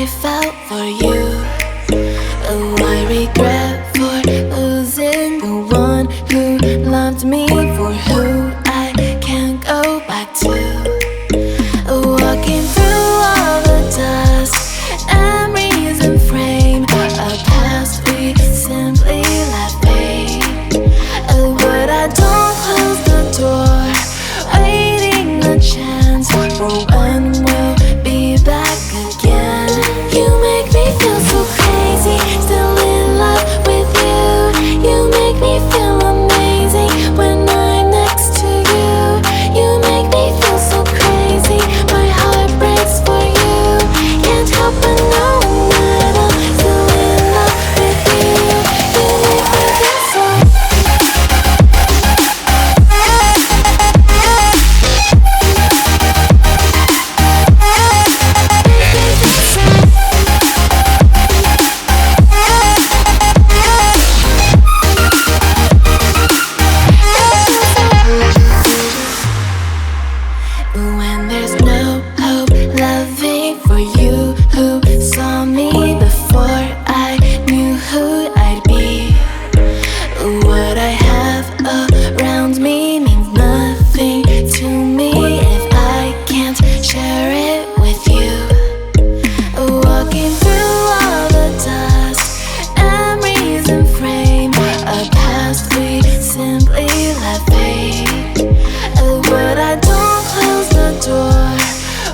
I felt for you. Oh, I regret for losing the one who loved me, for who I can't go back to. Walking through all the dust, memories and frame, a past we simply let fade. Oh, but I don't close the door, waiting a chance for when we'll be back again. You make me feel so crazy, still in love with you. You make me feel amazing when I'm next to you. You make me feel so crazy, my heart breaks for you. Can't help but know that I'm still in love with you. You make me feel so. When there's no hope, loving for you who saw me before I knew who I'd be. What I have around me means nothing to me if I can't share it with you. Walking through all the dust, memories and frame, a past we simply let fade. But I don't close the door,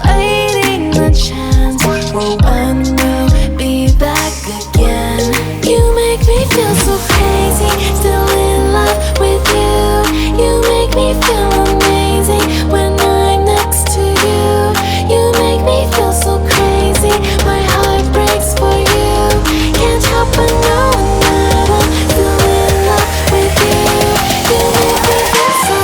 waiting a chance for when we'll be back again. You make me feel so crazy, still in love with you. You make me feel amazing when I'm next to you. You make me feel so crazy, my heart breaks for you. Can't help but know that I'm still in love with you. You make me feel so.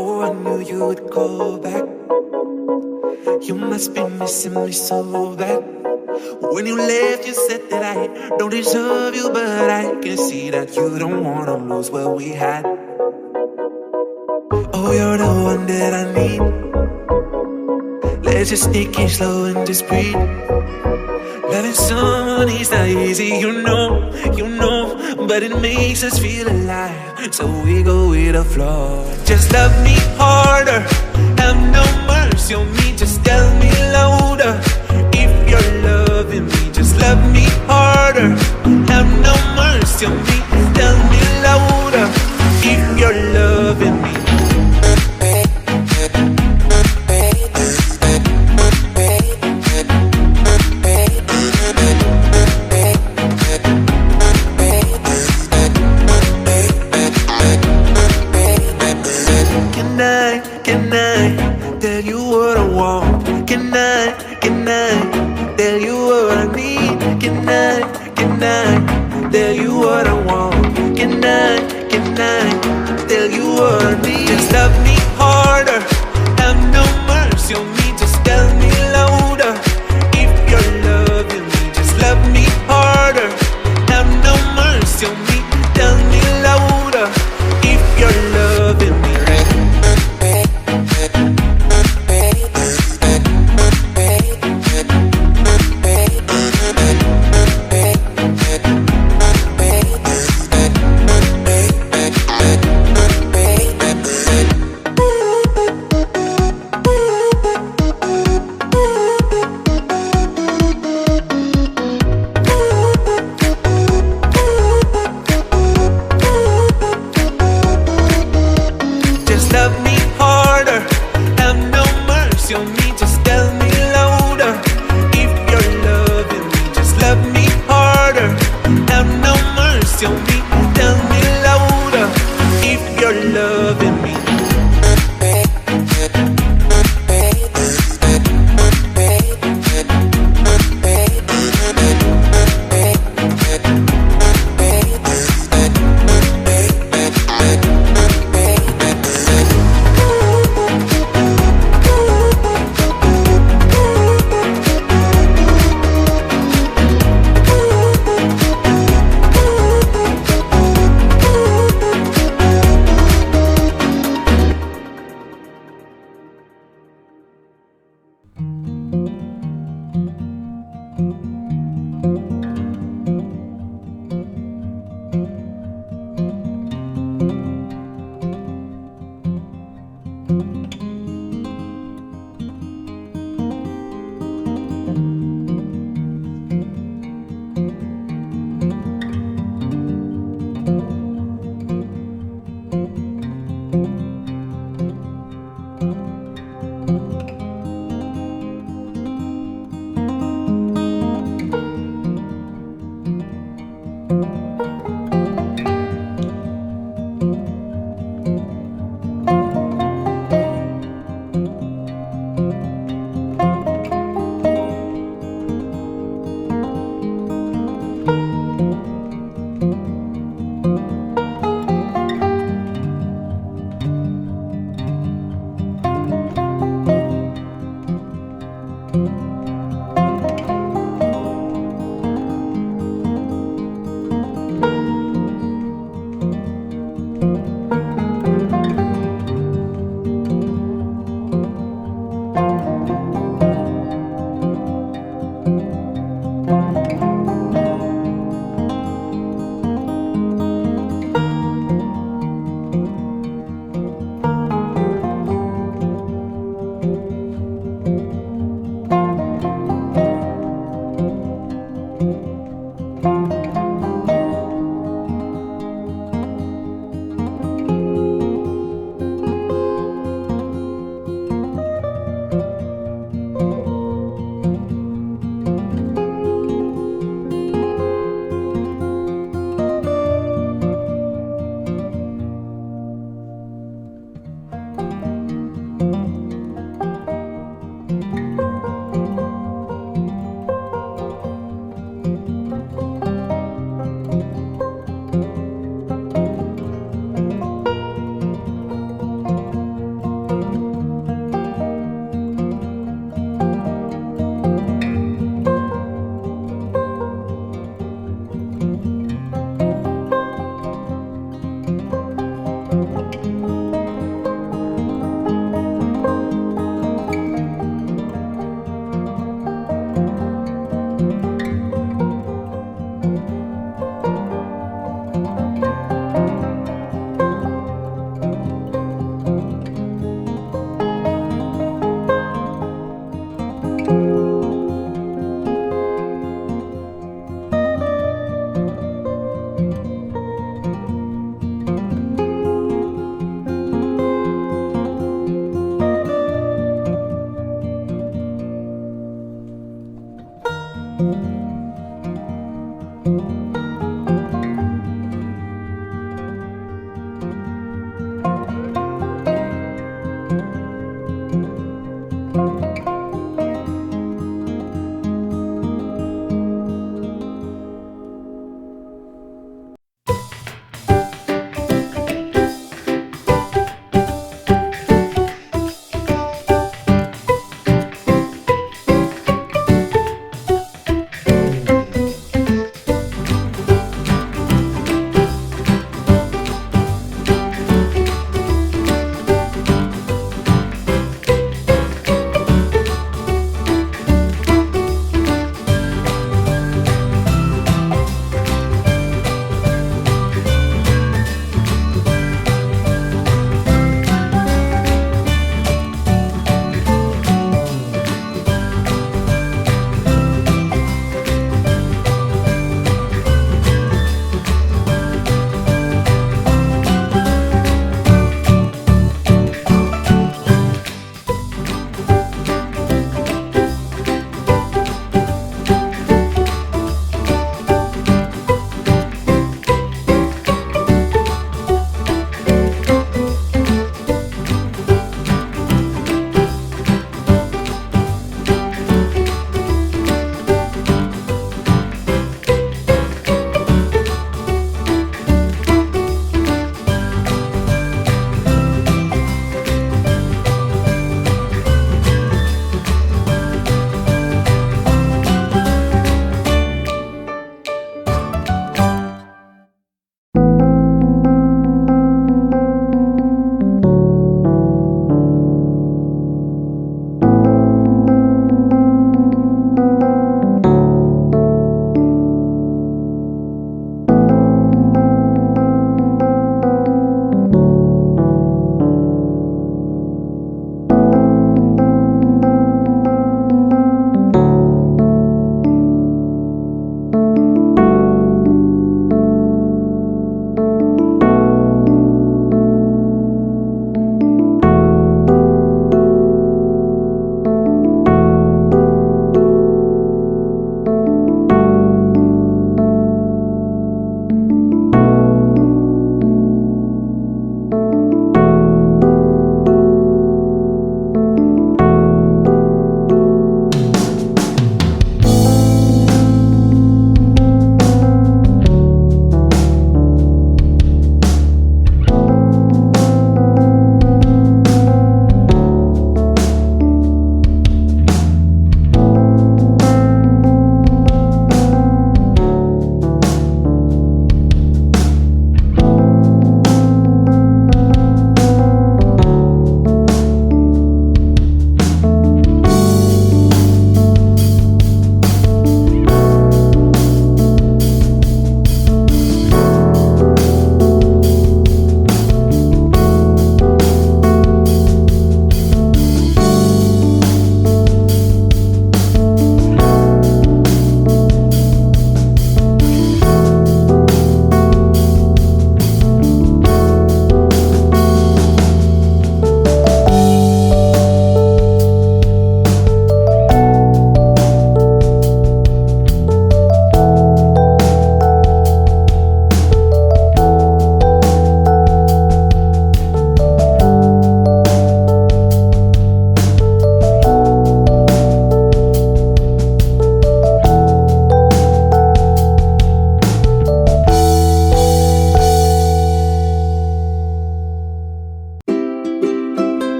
Oh, I knew you would go back. You must be missing me so bad. When you left, you said that I don't deserve you, but I can see that you don't wanna lose what we had. Oh, you're the one that I need. Let's just take it slow and just breathe. Loving someone is not easy, you know, but it makes us feel alive, so we go with the flow. Just love me harder, have no mercy on me, just tell me louder. If you're loving me, just love me harder, have no mercy on me, tell me louder. If you're loving me. Can I tell you what I want? Can I tell you what I need? Can I tell you what I want? Can I tell you what I need? Just love me harder, have no mercy on me, just tell me louder. If you're loving me, just love me harder, have no mercy on me, tell me louder. If you're loving me. your loving me.